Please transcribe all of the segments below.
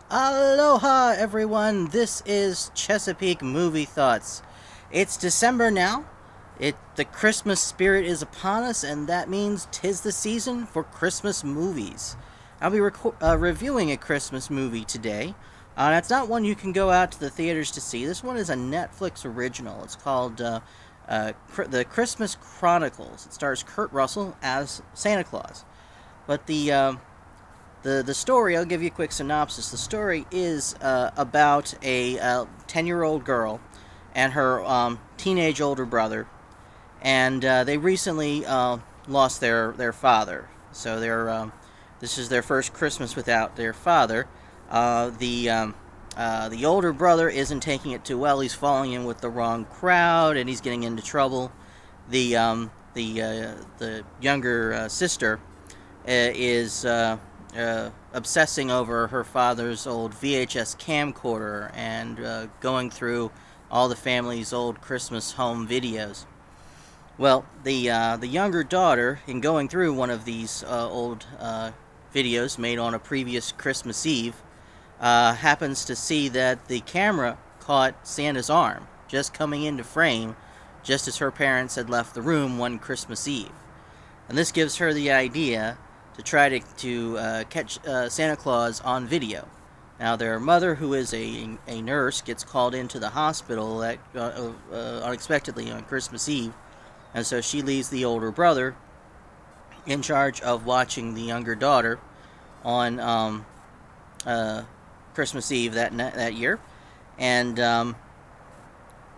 Aloha, everyone. This is Chesapeake Movie Thoughts. It's December now. The Christmas spirit is upon us, and that means 'tis the season for Christmas movies. I'll be reviewing a Christmas movie today. It's not one you can go out to the theaters to see. This one is a Netflix original. It's called The Christmas Chronicles. It stars Kurt Russell as Santa Claus. But the story, I'll give you a quick synopsis. The story is about a 10-year-old girl and her teenage older brother, and they recently lost their father. So this is their first Christmas without their father. The older brother isn't taking it too well. He's falling in with the wrong crowd, and he's getting into trouble. The younger sister is obsessing over her father's old VHS camcorder and going through all the family's old Christmas home videos. Well, the younger daughter, in going through one of these old videos made on a previous Christmas Eve, happens to see that the camera caught Santa's arm just coming into frame just as her parents had left the room one Christmas Eve. And this gives her the idea to try to catch Santa Claus on video. Now, their mother, who is a nurse, gets called into the hospital unexpectedly on Christmas Eve, and so she leaves the older brother in charge of watching the younger daughter on Christmas Eve that year. And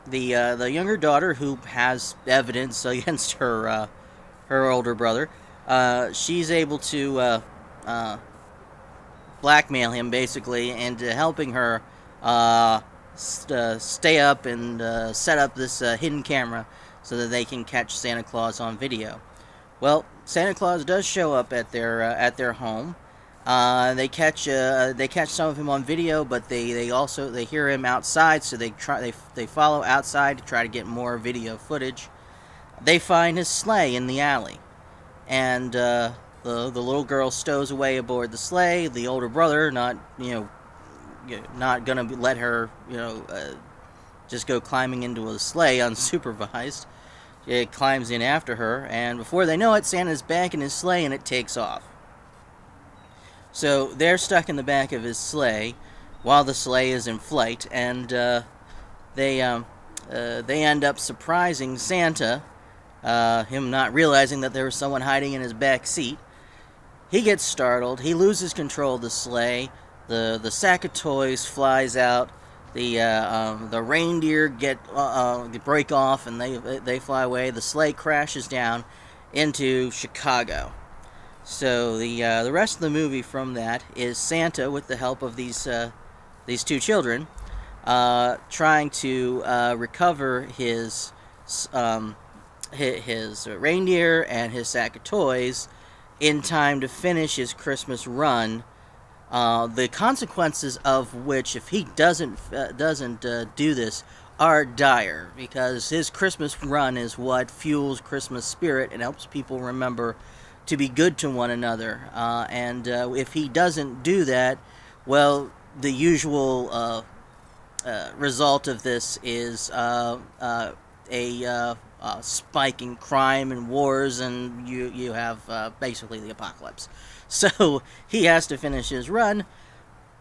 the younger daughter, who has evidence against her older brother, she's able to blackmail him basically into helping her stay up and set up this hidden camera so that they can catch Santa Claus on video. Well, Santa Claus does show up at their home. They catch some of him on video, but they hear him outside, so they follow outside to try to get more video footage. They find his sleigh in the alley, and the little girl stows away aboard the sleigh. The older brother, not gonna let her just go climbing into a sleigh unsupervised. It climbs in after her, and before they know it, Santa's back in his sleigh, and it takes off. So they're stuck in the back of his sleigh while the sleigh is in flight, and they end up surprising Santa, him not realizing that there was someone hiding in his back seat. He gets startled. He loses control of the sleigh. The sack of toys flies out. The reindeer break off, and they fly away. The sleigh crashes down into Chicago. So the rest of the movie from that is Santa, with the help of these two children, trying to recover his reindeer and his sack of toys in time to finish his Christmas run. The consequences of which, if he doesn't do this, are dire, because his Christmas run is what fuels Christmas spirit and helps people remember to be good to one another. And if he doesn't do that, well, the usual result of this is a spike in crime and wars, and you have basically the apocalypse. So he has to finish his run,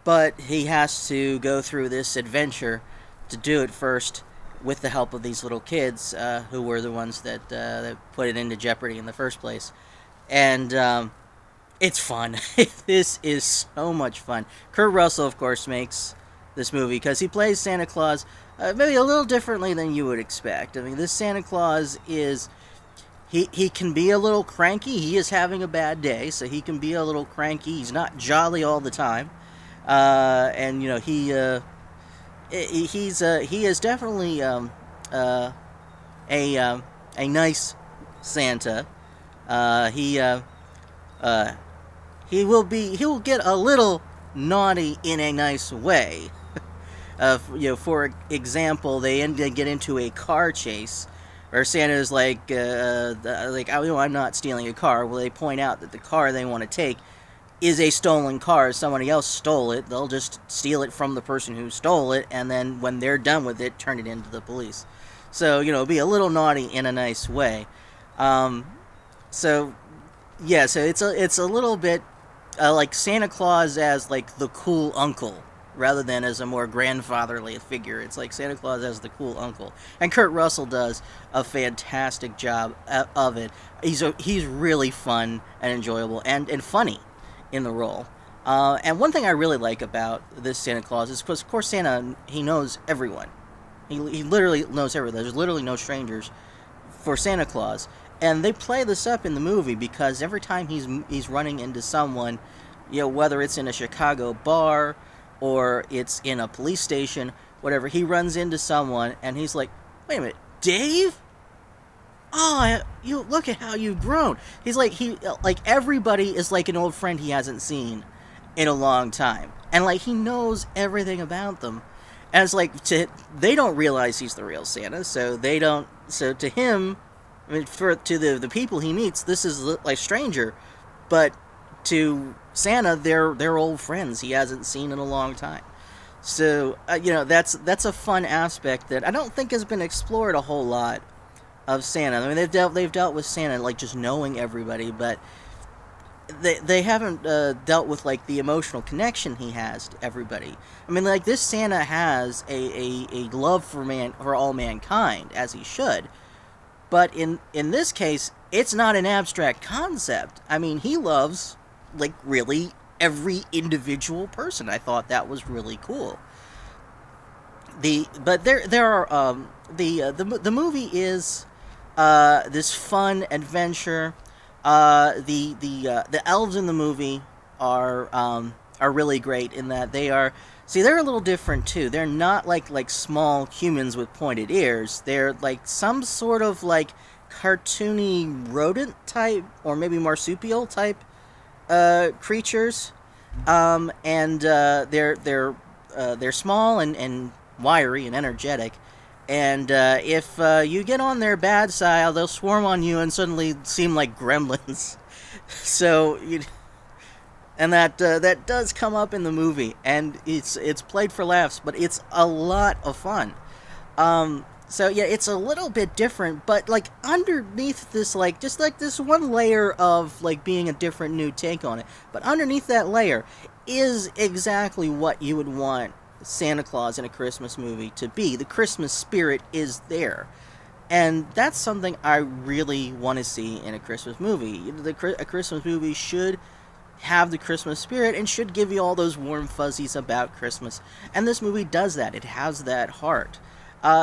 but he has to go through this adventure to do it first with the help of these little kids, who were the ones that put it into jeopardy in the first place. And it's fun. This is so much fun. Kurt Russell, of course, makes this movie because he plays Santa Claus maybe a little differently than you would expect. I mean, this Santa Claus is... He can be a little cranky. He is having a bad day, so he can be a little cranky. He's not jolly all the time. And, he is definitely a nice Santa. He will get a little naughty in a nice way. For example, they get into a car chase, or Santa's like, I'm not stealing a car. Well, they point out that the car they want to take is a stolen car. Somebody else stole it. They'll just steal it from the person who stole it, and then when they're done with it, turn it into the police. So, be a little naughty in a nice way. Um, so yeah, so it's a little bit like Santa Claus as like the cool uncle rather than as a more grandfatherly figure. It's like Santa Claus as the cool uncle, and Kurt Russell does a fantastic job of it. He's really fun and enjoyable and funny in the role. And one thing I really like about this Santa Claus is because, of course, Santa, he knows everyone. He literally knows everyone. There's literally no strangers for Santa Claus. And they play this up in the movie because every time he's running into someone, whether it's in a Chicago bar or it's in a police station, whatever, he runs into someone and he's like, "Wait a minute, Dave? Oh, you look at how you've grown." He's like everybody is like an old friend he hasn't seen in a long time, and like he knows everything about them. And it's like they don't realize he's the real Santa, so they don't. So to him, I mean, to the people he meets, this is like stranger, but to Santa, they're old friends he hasn't seen in a long time. So that's a fun aspect that I don't think has been explored a whole lot of Santa. I mean, they've dealt with Santa like just knowing everybody, but they haven't dealt with like the emotional connection he has to everybody. I mean, like this Santa has a love for all mankind, as he should. But in this case, it's not an abstract concept. I mean, he loves like really every individual person. I thought that was really cool. But there are the movie is this fun adventure. The elves in the movie are really great in that they're a little different too. They're not like small humans with pointed ears. They're like some sort of like cartoony rodent type or maybe marsupial type creatures. And they're small and wiry and energetic. And if you get on their bad side, they'll swarm on you and suddenly seem like gremlins. So, and that does come up in the movie, and it's played for laughs, but it's a lot of fun. So yeah, it's a little bit different, but like underneath this, like just like this one layer of like being a different new take on it, but underneath that layer is exactly what you would want Santa Claus in a Christmas movie to be. The Christmas spirit is there. And that's something I really want to see in a Christmas movie. A Christmas movie should have the Christmas spirit and should give you all those warm fuzzies about Christmas. And this movie does that. It has that heart.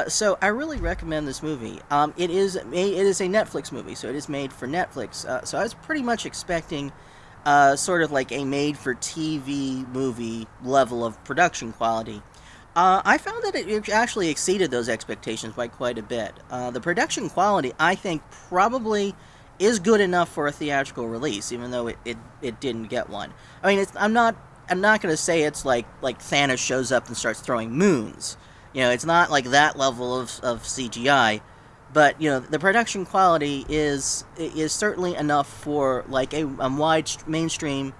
So I really recommend this movie. It is a Netflix movie, so it is made for Netflix. So I was pretty much expecting sort of like a made-for-TV movie level of production quality. I found that it actually exceeded those expectations by quite a bit. The production quality, I think, probably is good enough for a theatrical release, even though it didn't get one. I mean, I'm not going to say it's like Thanos shows up and starts throwing moons. It's not like that level of CGI. But, the production quality is certainly enough for, like, a wide mainstream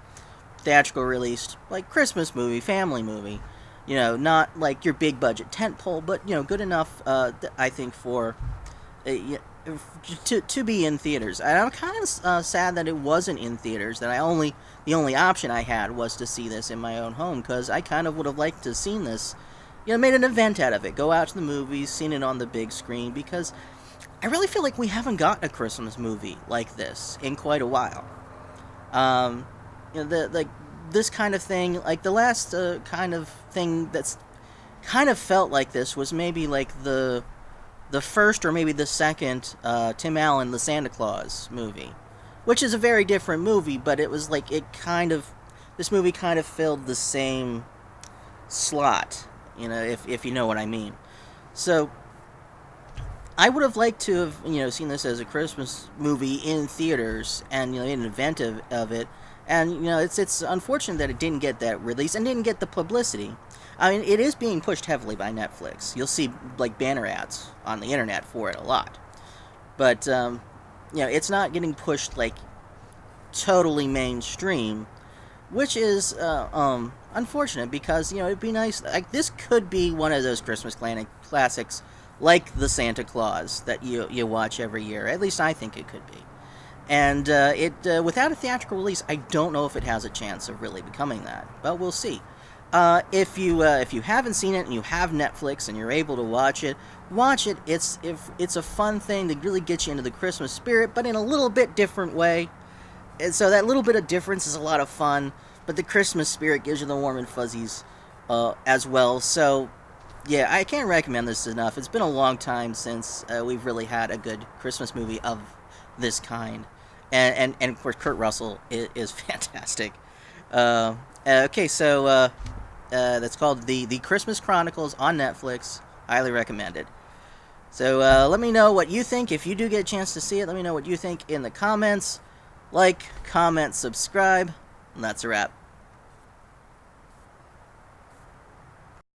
theatrical release, like, Christmas movie, family movie. Not, like, your big-budget tentpole, but, good enough, I think, for to be in theaters. And I'm kind of sad that it wasn't in theaters, that the only option I had was to see this in my own home, because I kind of would have liked to have seen this, made an event out of it, go out to the movies, seen it on the big screen, because I really feel like we haven't gotten a Christmas movie like this in quite a while. This kind of thing, like the last kind of thing that's kind of felt like this was maybe like the first or maybe the second Tim Allen The Santa Claus movie, which is a very different movie, but it was like this movie kind of filled the same slot, if you know what I mean. So I would have liked to have, seen this as a Christmas movie in theaters and, an event of it. And, it's unfortunate that it didn't get that release and didn't get the publicity. I mean, it is being pushed heavily by Netflix. You'll see, like, banner ads on the internet for it a lot. But, it's not getting pushed, like, totally mainstream. which is unfortunate because it'd be nice. Like this could be one of those Christmas classics, like the Santa Claus that you watch every year. At least I think it could be. And it without a theatrical release, I don't know if it has a chance of really becoming that, but we'll see. If you haven't seen it and you have Netflix and you're able to watch it, watch it. It's a fun thing to really get you into the Christmas spirit, but in a little bit different way. And so that little bit of difference is a lot of fun, but the Christmas spirit gives you the warm and fuzzies as well. So yeah, I can't recommend this enough. It's been a long time since we've really had a good Christmas movie of this kind, and of course Kurt Russell is fantastic. Okay, so that's called the Christmas Chronicles on Netflix. Highly recommended. So let me know what you think. If you do get a chance to see it, let me know what you think in the comments. Like, comment, subscribe, and that's a wrap.